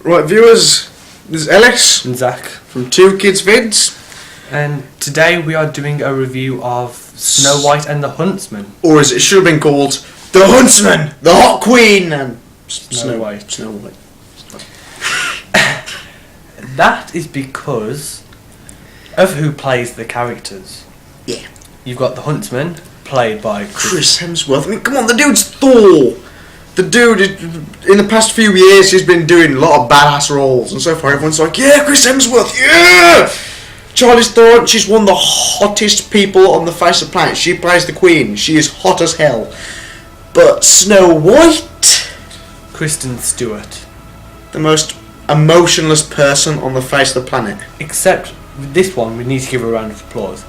Right, viewers, this is Ellis and Zach from Two Kids Vids. And today we are doing a review of Snow White and the Huntsman. Or as it should have been called, The Huntsman, the Hot Queen, and Snow White. Snow White. That is because of who plays the characters. Yeah. You've got the Huntsman, played by Chris Hemsworth. I mean, come on, the dude's Thor. The dude, in the past few years, he's been doing a lot of badass roles, and so far everyone's like, yeah, Chris Hemsworth, yeah! Charlize Theron, she's one of the hottest people on the face of the planet. She plays the Queen. She is hot as hell. But Snow White, Kristen Stewart. the most emotionless person on the face of the planet. Except with this one, we need to give her a round of applause.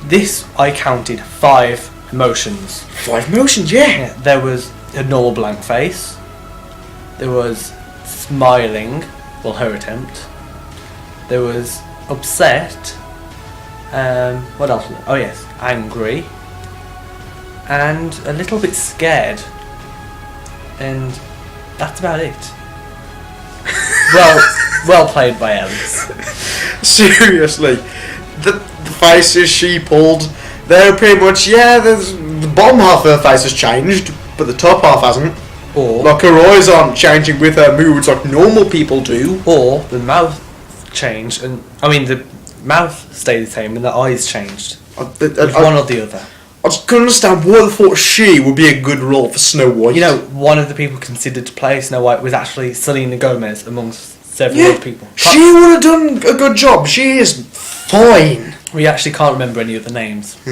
This, I counted 5 emotions. 5 emotions, yeah. There was a normal blank face. There was smiling, well, her attempt. There was upset. What else? Oh yes, angry. And a little bit scared. And that's about it. well played by Ellis. Seriously, the faces she pulled, they're pretty much, yeah, the bottom half of her face has changed, but the top half hasn't. Or like her eyes aren't changing with her moods like normal people do. Or the mouth changed, and I mean the mouth stayed the same and the eyes changed. One or the other. I just couldn't understand why they thought she would be a good role for Snow White. You know, one of the people considered to play Snow White was actually Selena Gomez, amongst several other people. She would have done a good job. She is fine. We actually can't remember any of the names. I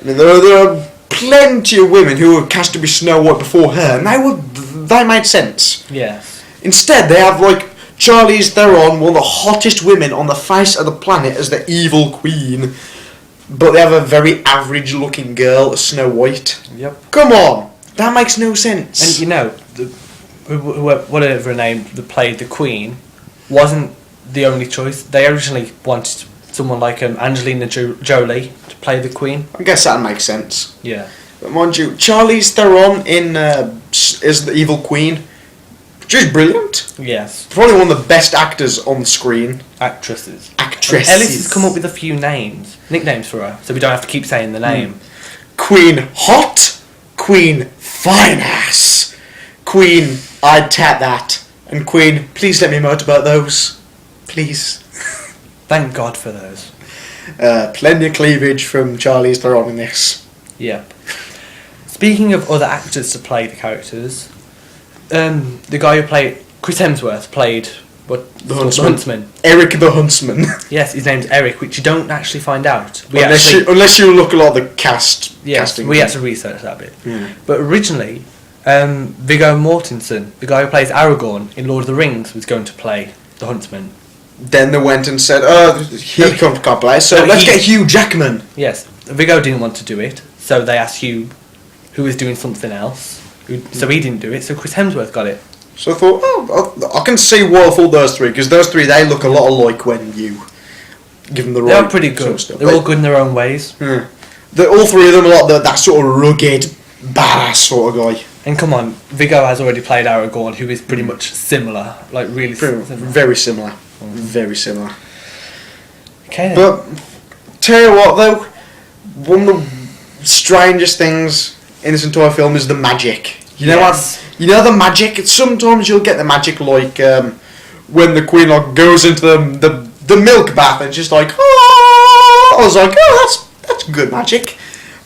mean, there are plenty of women who were cast to be Snow White before her, and they made sense. Yes. Instead, they have like Charlize Theron, one of the hottest women on the face of the planet, as the evil queen, but they have a very average-looking girl as Snow White. Yep. Come on, that makes no sense. And you know, whatever her name that played the Queen wasn't the only choice. They originally wanted someone like Angelina Jolie to play the Queen. I guess that makes sense. Yeah. But mind you, Charlize Theron in is the evil queen. She's brilliant. Yes. Probably one of the best actors on the screen. Actresses. Actresses. And Ellis has come up with a few nicknames for her, so we don't have to keep saying the name. Queen Hot, Queen Fine Ass, Queen I'd tap that, and Queen Please let me motorboat those, please. Thank God for those. Plenty of cleavage from Charlize Theron in this. Yep. Speaking of other actors to play the characters, the guy who played Chris Hemsworth played the Huntsman. Eric the Huntsman. Yes, his name's Eric, which you don't actually find out. Unless you look a lot of the casting. We had to research that bit. Yeah. But originally, Viggo Mortensen, the guy who plays Aragorn in Lord of the Rings, was going to play the Huntsman. Then they went and said, he can't play, so let's get Hugh Jackman. Yes, Viggo didn't want to do it, so they asked Hugh, who was doing something else, so he didn't do it, so Chris Hemsworth got it. So I thought, I can see why I thought those three, because those three, they look a lot alike when you give them the right. They're pretty good. Sort of stuff. They're all good in their own ways. Yeah. All three of them are like that sort of rugged, badass sort of guy. And come on, Viggo has already played Aragorn, who is pretty much similar, like really similar. Very similar. Very similar. Okay. But tell you what though, one of the strangest things in this entire film is the magic. You know what? You know the magic. Sometimes you'll get the magic like when the Queen like goes into the milk bath and just like, oh, I was like, oh, that's good magic.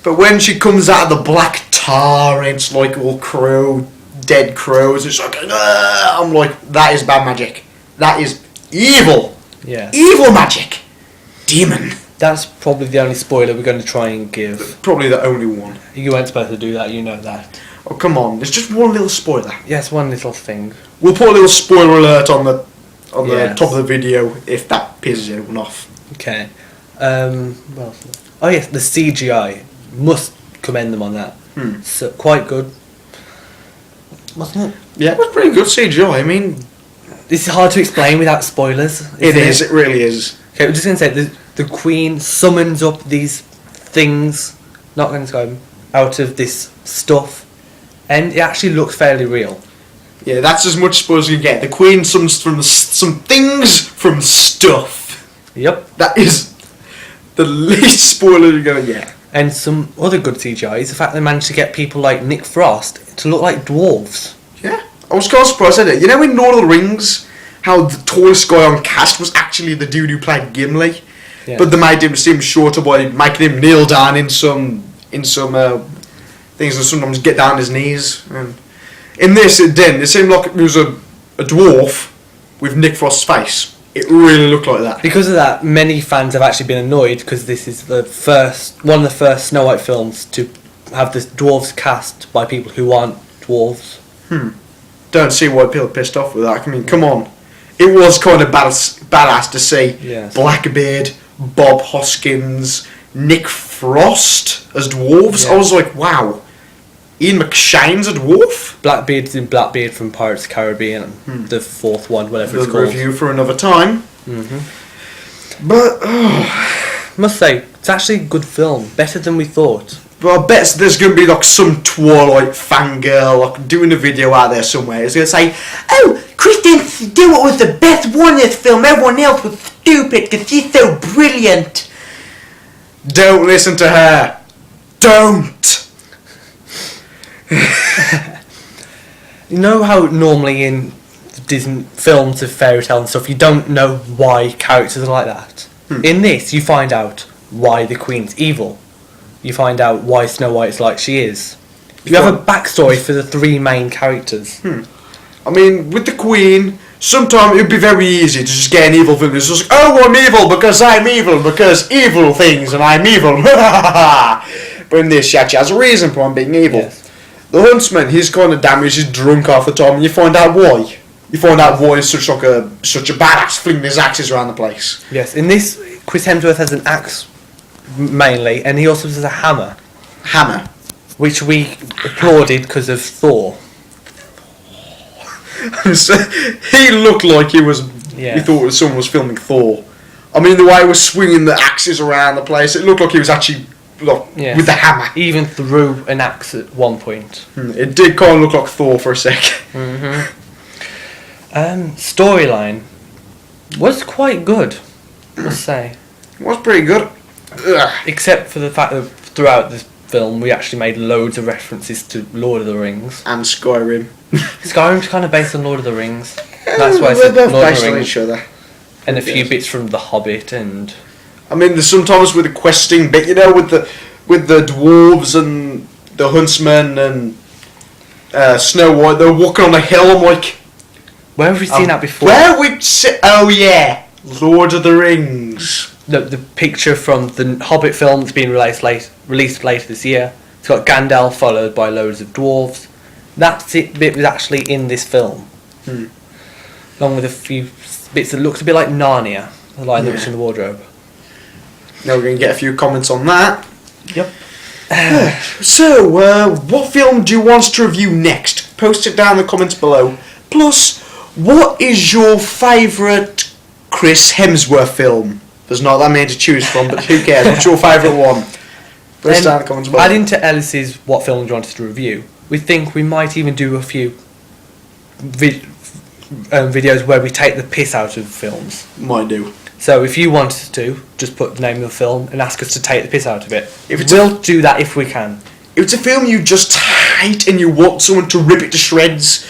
But when she comes out of the black tar, it's like all dead crows. It's like, I'm like, that is bad magic. That is evil. Yeah. Evil magic. Demon. That's probably the only spoiler we're going to try and give. Probably the only one. You weren't supposed to do that, you know that. Oh, come on. There's just one little spoiler. Yes, one little thing. We'll put a little spoiler alert on the top of the video if that pisses anyone off. Okay. Well, oh yes, the CGI. Must commend them on that. So, quite good. Wasn't it? Yeah, it was pretty good CGI. I mean, this is hard to explain without spoilers. It is. It really is. Okay, we're just going to say the Queen summons up these things, not going to go out of this stuff, and it actually looks fairly real. Yeah, that's as much spoilers as you can get. The Queen, some things from Stuff. Yep. That is the least spoiler you're going to get. And some other good CGI is the fact they managed to get people like Nick Frost to look like dwarves. Yeah, I was kind of surprised at it. You know in Lord of the Rings, how the tallest guy on cast was actually the dude who played Gimli? Yeah. But they made him seem shorter by making him kneel down in some things and sometimes get down on his knees. And in this, it seemed like it was a dwarf with Nick Frost's face. It really looked like that. Because of that, many fans have actually been annoyed because this is one of the first Snow White films to have the dwarves cast by people who aren't dwarves. Don't see why people are pissed off with that. I mean, come on. It was kind of badass to see Blackbeard, Bob Hoskins, Nick Frost as dwarves. Yeah. I was like, wow. Ian McShane's a dwarf? Blackbeard's in Blackbeard from Pirates of the Caribbean, the fourth one, whatever it's The called. review for another time. But, Must say, it's actually a good film, better than we thought. But I bet there's going to be like some Twilight fangirl like, doing a video out there somewhere. It's going to say, "Oh, Kristen Stewart was the best one in this film. Everyone else was stupid because she's so brilliant." Don't listen to her. Don't. You know how normally in Disney films of fairy tale and stuff, you don't know why characters are like that? In this, you find out why the Queen's evil. You find out why Snow White is like she is. You have a backstory for the three main characters. I mean, with the Queen, sometimes it would be very easy to just get an evil villain. It's just like, oh, I'm evil because evil things and I'm evil. But in this, she actually has a reason for him being evil. Yes. The Huntsman, he's kind of damaged, he's drunk half the time, and you find out why. You find out why he's such a badass, flinging his axes around the place. Yes, in this, Chris Hemsworth has an axe mainly, and he also has a hammer, which we applauded because of Thor. So, he looked like he was. Yeah. He thought someone was filming Thor. I mean, the way he was swinging the axes around the place, it looked like he was actually with the hammer. He even threw an axe at one point. It did kind of look like Thor for a sec. Storyline was quite good, I must say. It was pretty good. Except for the fact that throughout this film we actually made loads of references to Lord of the Rings. And Skyrim. Skyrim's kind of based on Lord of the Rings. That's why I They're said both Lord of based the on Rings. each other. And a few bits from The Hobbit and... I mean, there's sometimes with the questing bit, you know, with the dwarves and the huntsman and Snow White, they're walking on a hill. I'm like, where have we seen that before? Where we oh yeah, Lord of the Rings. The picture from the Hobbit film that's been released later this year. It's got Gandalf followed by loads of dwarves. That bit was actually in this film. Along with a few bits that looks a bit like Narnia, the Lion, the Witch and the Wardrobe. Now we're going to get a few comments on that. Yep. So, what film do you want us to review next? Post it down in the comments below. Plus, what is your favourite Chris Hemsworth film? There's not that many to choose from, but who cares? What's your favourite one? Post it down in the comments below. Adding to Ellis's what film do you want us to review, we think we might even do a few videos where we take the piss out of films. Might do. So if you want us to, just put the name of the film and ask us to take the piss out of it. We'll do that if we can. If it's a film you just hate and you want someone to rip it to shreds,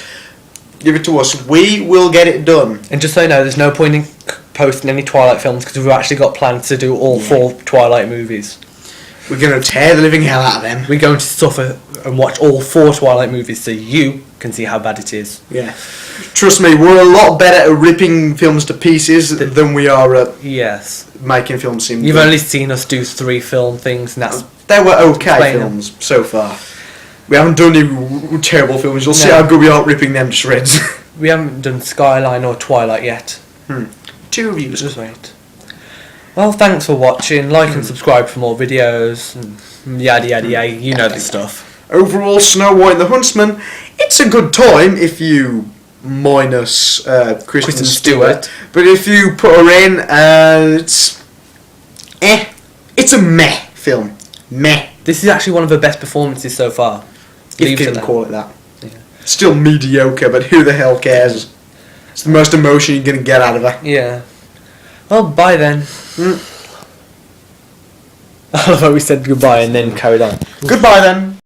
give it to us. We will get it done. And just so you know, there's no point in posting any Twilight films because we've actually got plans to do all 4 Twilight movies. We're going to tear the living hell out of them. We're going to suffer and watch all 4 Twilight movies so you can see how bad it is. Yeah. Trust me, we're a lot better at ripping films to pieces than we are at making films seem You've good. only seen us do 3 film things and that's... They were okay films so far. We haven't done any terrible films. You'll see how good we are at ripping them to shreds. We haven't done Skyline or Twilight yet. 2 reviews. Just wait. Well, thanks for watching. Like and subscribe for more videos. And yada yada yada. You know the stuff. Overall, Snow White and the Huntsman, it's a good time if you minus Kristen Stewart. But if you put her in, it's It's a meh film. Meh. This is actually one of the best performances so far. If you can call it that. Yeah. Still mediocre, but who the hell cares? It's the most emotion you're gonna get out of her. Yeah. Well, bye then. I love how we said goodbye and then carried on. Goodbye then.